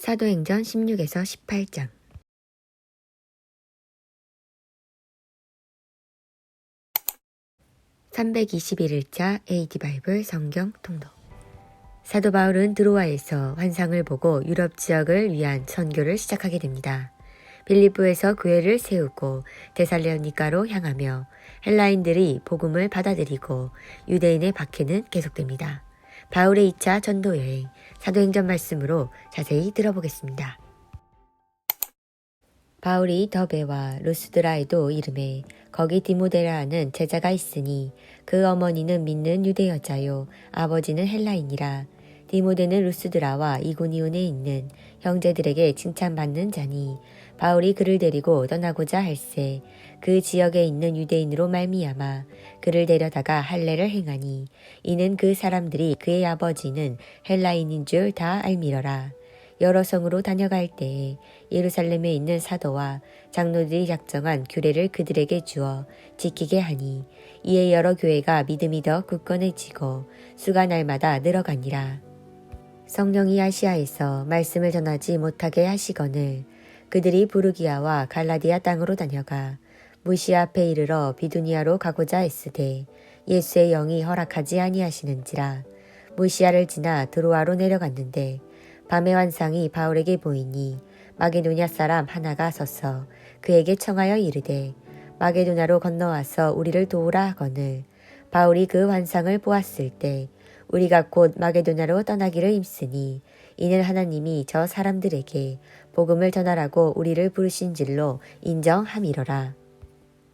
사도행전 16에서 18장. (321일자) AD 바이블 성경 통독. 사도 바울은 드로아에서 환상을 보고 유럽 지역을 위한 선교를 시작하게 됩니다. 빌립보에서 교회를 세우고 데살로니가로 향하며 헬라인들이 복음을 받아들이고 유대인의 박해는 계속됩니다. 바울의 2차 전도 여행, 사도행전 말씀으로 자세히 들어보겠습니다. 바울이 더베와 루스드라에도 이르매 거기 디모데라는 제자가 있으니 그 어머니는 믿는 유대 여자요 아버지는 헬라인이라. 디모데는 루스드라와 이고니온에 있는 형제들에게 칭찬받는 자니 바울이 그를 데리고 떠나고자 할세 그 지역에 있는 유대인으로 말미암아 그를 데려다가 할례를 행하니 이는 그 사람들이 그의 아버지는 헬라인인 줄 다 알미러라. 여러 성으로 다녀갈 때에 예루살렘에 있는 사도와 장로들이 작정한 규례를 그들에게 주어 지키게 하니 이에 여러 교회가 믿음이 더 굳건해지고 수가 날마다 늘어가니라. 성령이 아시아에서 말씀을 전하지 못하게 하시거늘 그들이 부르기아와 갈라디아 땅으로 다녀가 무시아 앞에 이르러 비두니아로 가고자 했으되 예수의 영이 허락하지 아니하시는지라. 무시아를 지나 드로아로 내려갔는데 밤의 환상이 바울에게 보이니 마게도냐 사람 하나가 서서 그에게 청하여 이르되 마게도냐로 건너와서 우리를 도우라 하거늘 바울이 그 환상을 보았을 때 우리가 곧 마게도냐로 떠나기를 힘쓰니 이는 하나님이 저 사람들에게 복음을 전하라고 우리를 부르신 줄로 인정함이러라.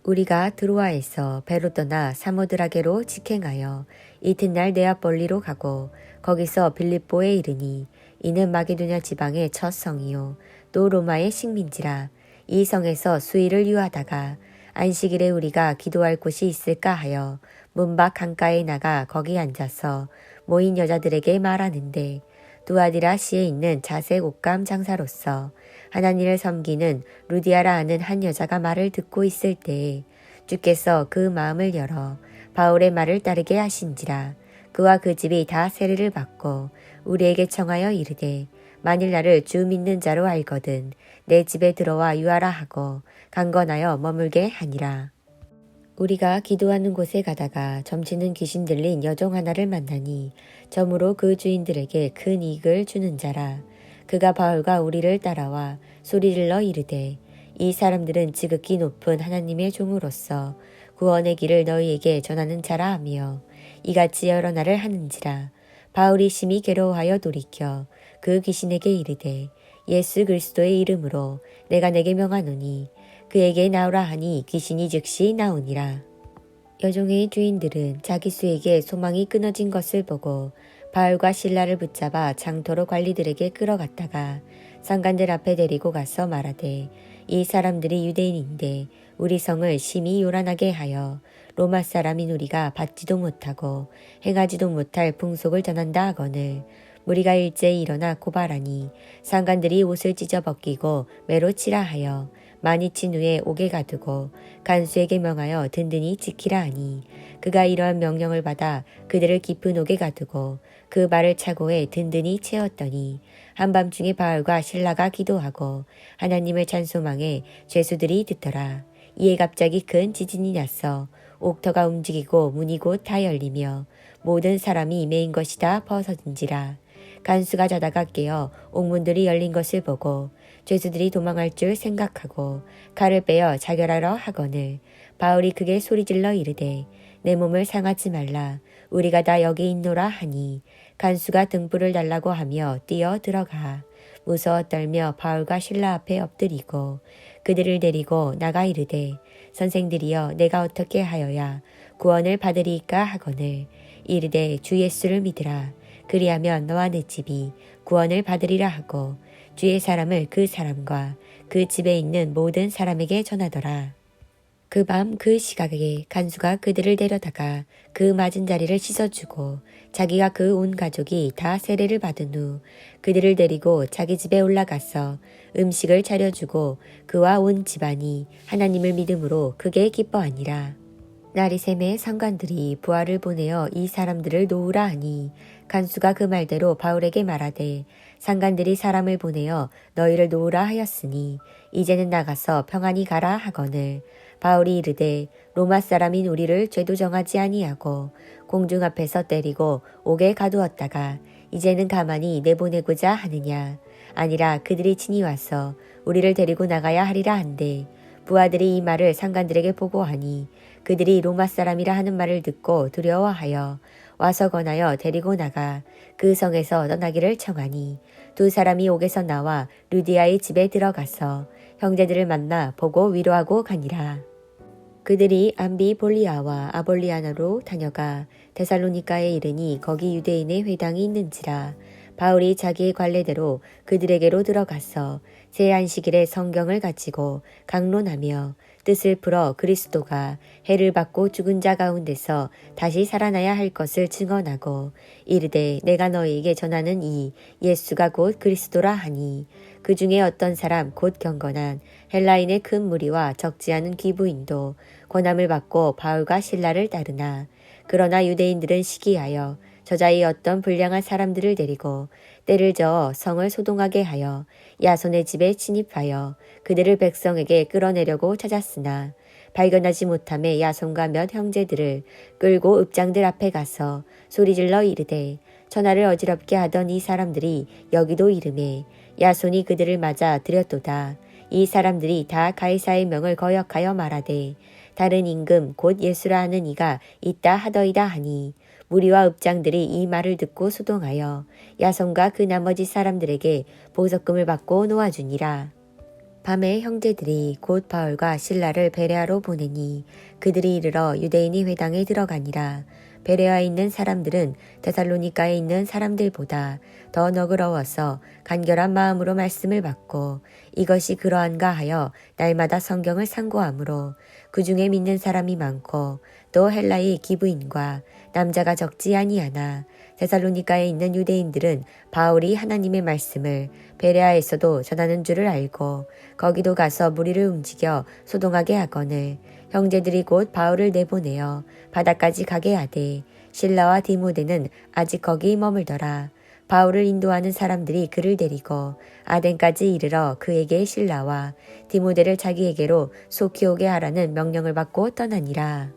우리가 드로아에서 배로 떠나 사모드라게로 직행하여 이튿날 네아폴리로 가고 거기서 빌립보에 이르니 이는 마게도냐 지방의 첫 성이요 또 로마의 식민지라. 이 성에서 수일을 유하다가 안식일에 우리가 기도할 곳이 있을까 하여 문밖 강가에 나가 거기 앉아서 모인 여자들에게 말하는데 두아디라시에 있는 자색 옷감 장사로서 하나님을 섬기는 루디아라 하는 한 여자가 말을 듣고 있을 때에 주께서 그 마음을 열어 바울의 말을 따르게 하신지라. 그와 그 집이 다 세례를 받고 우리에게 청하여 이르되 만일 나를 주 믿는 자로 알거든 내 집에 들어와 유하라 하고 강건하여 머물게 하니라. 우리가 기도하는 곳에 가다가 점치는 귀신 들린 여종 하나를 만나니 점으로 그 주인들에게 큰 이익을 주는 자라. 그가 바울과 우리를 따라와 소리질러 이르되 이 사람들은 지극히 높은 하나님의 종으로서 구원의 길을 너희에게 전하는 자라 하며 이같이 여러 날을 하는지라. 바울이 심히 괴로워하여 돌이켜 그 귀신에게 이르되 예수 그리스도의 이름으로 내가 내게 명하노니 그에게 나오라 하니 귀신이 즉시 나오니라. 여종의 주인들은 자기 수에게 소망이 끊어진 것을 보고 바울과 실라를 붙잡아 장토로 관리들에게 끌어갔다가 상관들 앞에 데리고 가서 말하되 이 사람들이 유대인인데 우리 성을 심히 요란하게 하여 로마 사람인 우리가 받지도 못하고 행하지도 못할 풍속을 전한다 하거늘 무리가 일제히 일어나 고발하니 상관들이 옷을 찢어 벗기고 매로 치라 하여 많이 친 후에 옥에 가두고 간수에게 명하여 든든히 지키라 하니 그가 이러한 명령을 받아 그들을 깊은 옥에 가두고 그 발을 차고에 든든히 채웠더니 한밤중에 바울과 실라가 기도하고 하나님을 찬송하에 죄수들이 듣더라. 이에 갑자기 큰 지진이 났어 옥터가 움직이고 문이 곧 다 열리며 모든 사람이 메인 것이 다 벗어진지라. 간수가 자다가 깨어 옥문들이 열린 것을 보고 죄수들이 도망할 줄 생각하고 칼을 빼어 자결하러 하거늘 바울이 크게 소리질러 이르되 내 몸을 상하지 말라 우리가 다 여기 있노라 하니 간수가 등불을 달라고 하며 뛰어 들어가 무서워 떨며 바울과 실라 앞에 엎드리고 그들을 데리고 나가 이르되 선생들이여 내가 어떻게 하여야 구원을 받으리까 하거늘 이르되 주 예수를 믿으라 그리하면 너와 내 집이 구원을 받으리라 하고 주의 사람을 그 사람과 그 집에 있는 모든 사람에게 전하더라. 그 밤 그 시각에 간수가 그들을 데려다가 그 맞은 자리를 씻어주고 자기가 그 온 가족이 다 세례를 받은 후 그들을 데리고 자기 집에 올라가서 음식을 차려주고 그와 온 집안이 하나님을 믿음으로 크게 기뻐하니라. 나리샘의 상관들이 부하를 보내어 이 사람들을 놓으라 하니 간수가 그 말대로 바울에게 말하되 상관들이 사람을 보내어 너희를 놓으라 하였으니 이제는 나가서 평안히 가라 하거늘 바울이 이르되 로마 사람인 우리를 죄도 정하지 아니하고 공중 앞에서 때리고 옥에 가두었다가 이제는 가만히 내보내고자 하느냐 아니라 그들이 친히 와서 우리를 데리고 나가야 하리라 한데 부하들이 이 말을 상관들에게 보고하니 그들이 로마 사람이라 하는 말을 듣고 두려워하여 와서 권하여 데리고 나가 그 성에서 떠나기를 청하니 두 사람이 옥에서 나와 루디아의 집에 들어가서 형제들을 만나 보고 위로하고 가니라. 그들이 암비볼리아와 아볼리아나로 다녀가 데살로니가에 이르니 거기 유대인의 회당이 있는지라 바울이 자기의 관례대로 그들에게로 들어가서 제 안식일에 성경을 가지고 강론하며 뜻을 풀어 그리스도가 해를 받고 죽은 자 가운데서 다시 살아나야 할 것을 증언하고 이르되 내가 너희에게 전하는 이 예수가 곧 그리스도라 하니 그 중에 어떤 사람 곧 경건한 헬라인의 큰 무리와 적지 않은 귀부인도 권함을 받고 바울과 실라를 따르나 그러나 유대인들은 시기하여 저자의 어떤 불량한 사람들을 데리고 때를 저어 성을 소동하게 하여 야손의 집에 침입하여 그들을 백성에게 끌어내려고 찾았으나 발견하지 못함에 야손과 몇 형제들을 끌고 읍장들 앞에 가서 소리질러 이르되 천하를 어지럽게 하던 이 사람들이 여기도 이름에 야손이 그들을 맞아 들였도다. 이 사람들이 다 가이사의 명을 거역하여 말하되 다른 임금 곧 예수라 하는 이가 있다 하더이다 하니 무리와 읍장들이 이 말을 듣고 소동하여 야손과 그 나머지 사람들에게 보석금을 받고 놓아주니라. 밤에 형제들이 곧 바울과 실라를 베레아로 보내니 그들이 이르러 유대인의 회당에 들어가니라. 베레아에 있는 사람들은 데살로니가에 있는 사람들보다 더 너그러워서 간결한 마음으로 말씀을 받고 이것이 그러한가 하여 날마다 성경을 상고하므로 그 중에 믿는 사람이 많고 또 헬라의 기부인과 남자가 적지 아니하나 데살로니가에 있는 유대인들은 바울이 하나님의 말씀을 베레아에서도 전하는 줄을 알고 거기도 가서 무리를 움직여 소동하게 하거늘 형제들이 곧 바울을 내보내어 바다까지 가게 하되 실라와 디모데는 아직 거기 머물더라. 바울을 인도하는 사람들이 그를 데리고 아덴까지 이르러 그에게 실라와 디모데를 자기에게로 속히 오게 하라는 명령을 받고 떠나니라.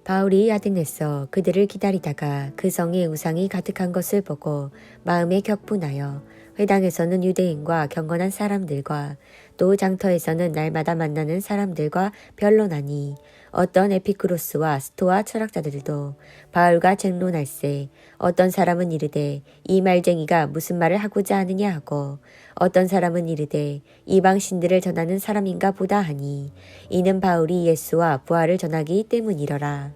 바울이 아덴에서 그들을 기다리다가 그 성에 우상이 가득한 것을 보고 마음에 격분하여 회당에서는 유대인과 경건한 사람들과 또 장터에서는 날마다 만나는 사람들과 변론하니 어떤 에피쿠로스와 스토아 철학자들도 바울과 쟁론할세 어떤 사람은 이르되 이 말쟁이가 무슨 말을 하고자 하느냐 하고 어떤 사람은 이르되 이방 신들을 전하는 사람인가 보다 하니 이는 바울이 예수와 부활을 전하기 때문이러라.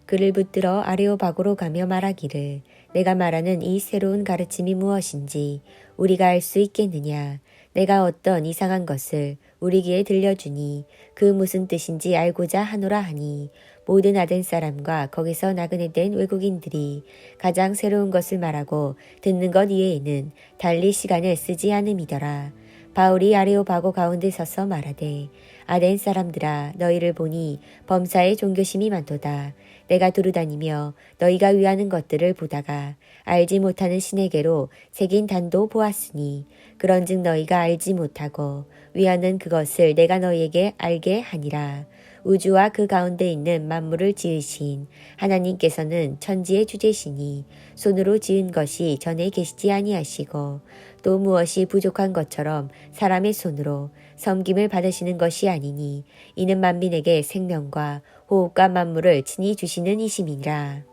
그를 붙들어 아레오바고로 가며 말하기를 내가 말하는 이 새로운 가르침이 무엇인지 우리가 알 수 있겠느냐. 내가 어떤 이상한 것을 우리 귀에 들려주니 그 무슨 뜻인지 알고자 하노라 하니 모든 아덴 사람과 거기서 나그네 된 외국인들이 가장 새로운 것을 말하고 듣는 것 이외에는 달리 시간을 쓰지 않음이더라. 바울이 아레오바고 가운데 서서 말하되 아덴 사람들아 너희를 보니 범사에 종교심이 많도다. 내가 두루다니며 너희가 위하는 것들을 보다가 알지 못하는 신에게로 새긴 단도 보았으니 그런즉 너희가 알지 못하고 위하는 그것을 내가 너희에게 알게 하니라. 우주와 그 가운데 있는 만물을 지으신 하나님께서는 천지의 주제시니 손으로 지은 것이 전에 계시지 아니하시고 또 무엇이 부족한 것처럼 사람의 손으로 섬김을 받으시는 것이 아니니 이는 만민에게 생명과 호흡과 만물을 친히 주시는 이심이니라.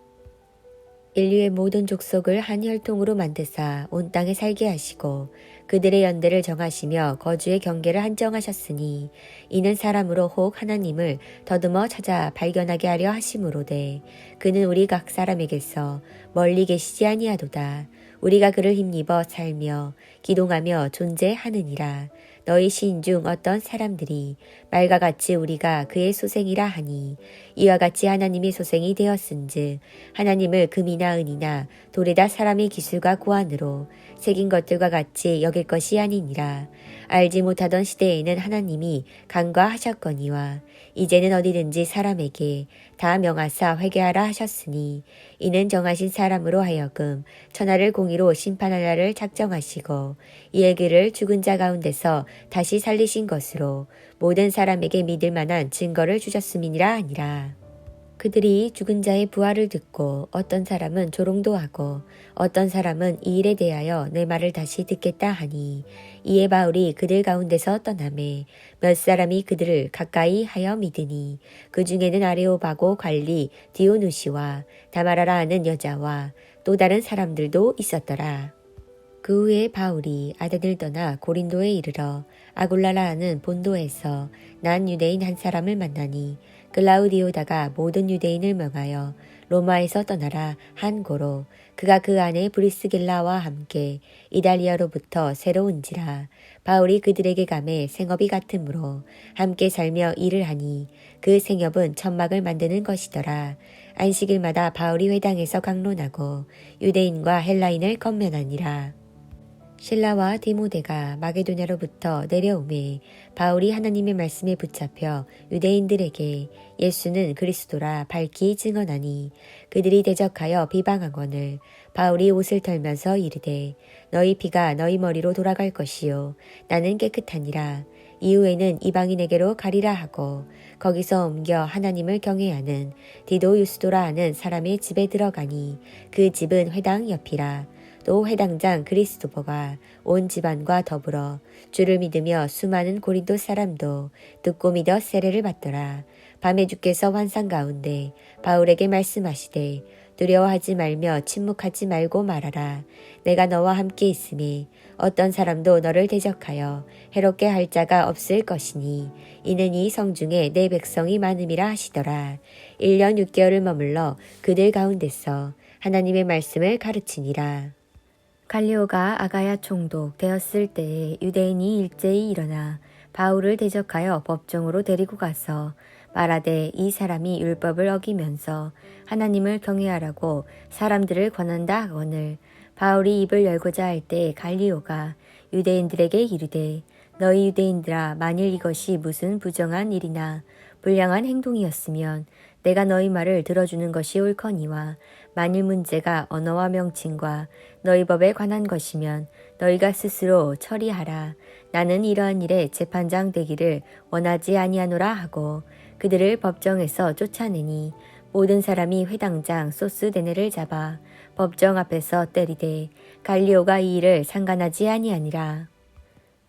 인류의 모든 족속을 한 혈통으로 만드사 온 땅에 살게 하시고 그들의 연대를 정하시며 거주의 경계를 한정하셨으니 이는 사람으로 혹 하나님을 더듬어 찾아 발견하게 하려 하심으로되 그는 우리 각 사람에게서 멀리 계시지 아니하도다. 우리가 그를 힘입어 살며 기동하며 존재하느니라. 너희 시인 중 어떤 사람들이 말과 같이 우리가 그의 소생이라 하니 이와 같이 하나님의 소생이 되었은즉 하나님을 금이나 은이나 돌에다 사람의 기술과 고안으로 새긴 것들과 같이 여길 것이 아니니라. 알지 못하던 시대에는 하나님이 간과하셨거니와 이제는 어디든지 사람에게 다 명하사 회개하라 하셨으니 이는 정하신 사람으로 하여금 천하를 공의로 심판하라를 작정하시고 이의 그를 죽은 자 가운데서 다시 살리신 것으로 모든 사람에게 믿을 만한 증거를 주셨음이니라 하니라. 그들이 죽은 자의 부활을 듣고 어떤 사람은 조롱도 하고 어떤 사람은 이 일에 대하여 내 말을 다시 듣겠다 하니 이에 바울이 그들 가운데서 떠나매 몇 사람이 그들을 가까이 하여 믿으니 그 중에는 아레오바고 관리 디오누시와 다마라라 하는 여자와 또 다른 사람들도 있었더라. 그 후에 바울이 아덴을 떠나 고린도에 이르러 아굴라라 하는 본도에서 난 유대인 한 사람을 만나니 글라우디오다가 모든 유대인을 명하여 로마에서 떠나라 한 고로 그가 그 안에 브리스길라와 함께 이달리아로부터 새로 온지라. 바울이 그들에게 감해 생업이 같으므로 함께 살며 일을 하니 그 생업은 천막을 만드는 것이더라. 안식일마다 바울이 회당에서 강론하고 유대인과 헬라인을 건면하니라. 실라와 디모데가 마게도냐로부터 내려오매 바울이 하나님의 말씀에 붙잡혀 유대인들에게 예수는 그리스도라 밝히 증언하니 그들이 대적하여 비방하거늘 바울이 옷을 털면서 이르되 너희 피가 너희 머리로 돌아갈 것이요 나는 깨끗하니라. 이후에는 이방인에게로 가리라 하고 거기서 옮겨 하나님을 경외하는 디도 유스도라 하는 사람의 집에 들어가니 그 집은 회당 옆이라. 또 회당장 그리스도버가 온 집안과 더불어 주를 믿으며 수많은 고린도 사람도 듣고 믿어 세례를 받더라. 밤에 주께서 환상 가운데 바울에게 말씀하시되 두려워하지 말며 침묵하지 말고 말하라. 내가 너와 함께 있으니 어떤 사람도 너를 대적하여 해롭게 할 자가 없을 것이니 이는 이 성중에 내 백성이 많음이라 하시더라. 1년 6개월을 머물러 그들 가운데서 하나님의 말씀을 가르치니라. 갈리오가 아가야 총독 되었을 때에 유대인이 일제히 일어나 바울을 대적하여 법정으로 데리고 가서 말하되 이 사람이 율법을 어기면서 하나님을 경외하라고 사람들을 권한다 하거늘 바울이 입을 열고자 할 때 갈리오가 유대인들에게 이르되 너희 유대인들아 만일 이것이 무슨 부정한 일이나 불량한 행동이었으면 내가 너희 말을 들어주는 것이 옳거니와 만일 문제가 언어와 명칭과 너희 법에 관한 것이면 너희가 스스로 처리하라. 나는 이러한 일에 재판장 되기를 원하지 아니하노라 하고 그들을 법정에서 쫓아내니 모든 사람이 회당장 소스데네를 잡아 법정 앞에서 때리되 갈리오가 이 일을 상관하지 아니하니라.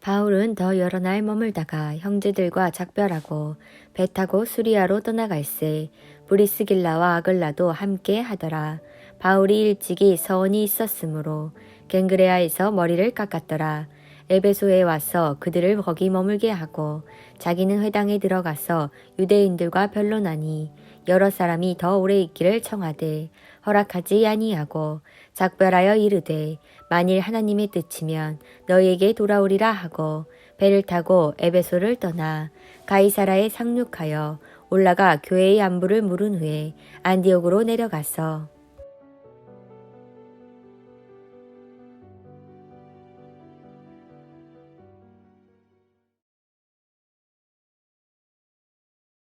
바울은 더 여러 날 머물다가 형제들과 작별하고 배 타고 수리아로 떠나갈새 브리스길라와 아글라도 함께 하더라. 바울이 일찍이 서원이 있었으므로 갱그레아에서 머리를 깎았더라. 에베소에 와서 그들을 거기 머물게 하고 자기는 회당에 들어가서 유대인들과 변론하니 여러 사람이 더 오래 있기를 청하되 허락하지 아니하고 작별하여 이르되 만일 하나님의 뜻이면 너희에게 돌아오리라 하고 배를 타고 에베소를 떠나 가이사라에 상륙하여 올라가 교회의 안부를 물은 후에 안디옥으로 내려가서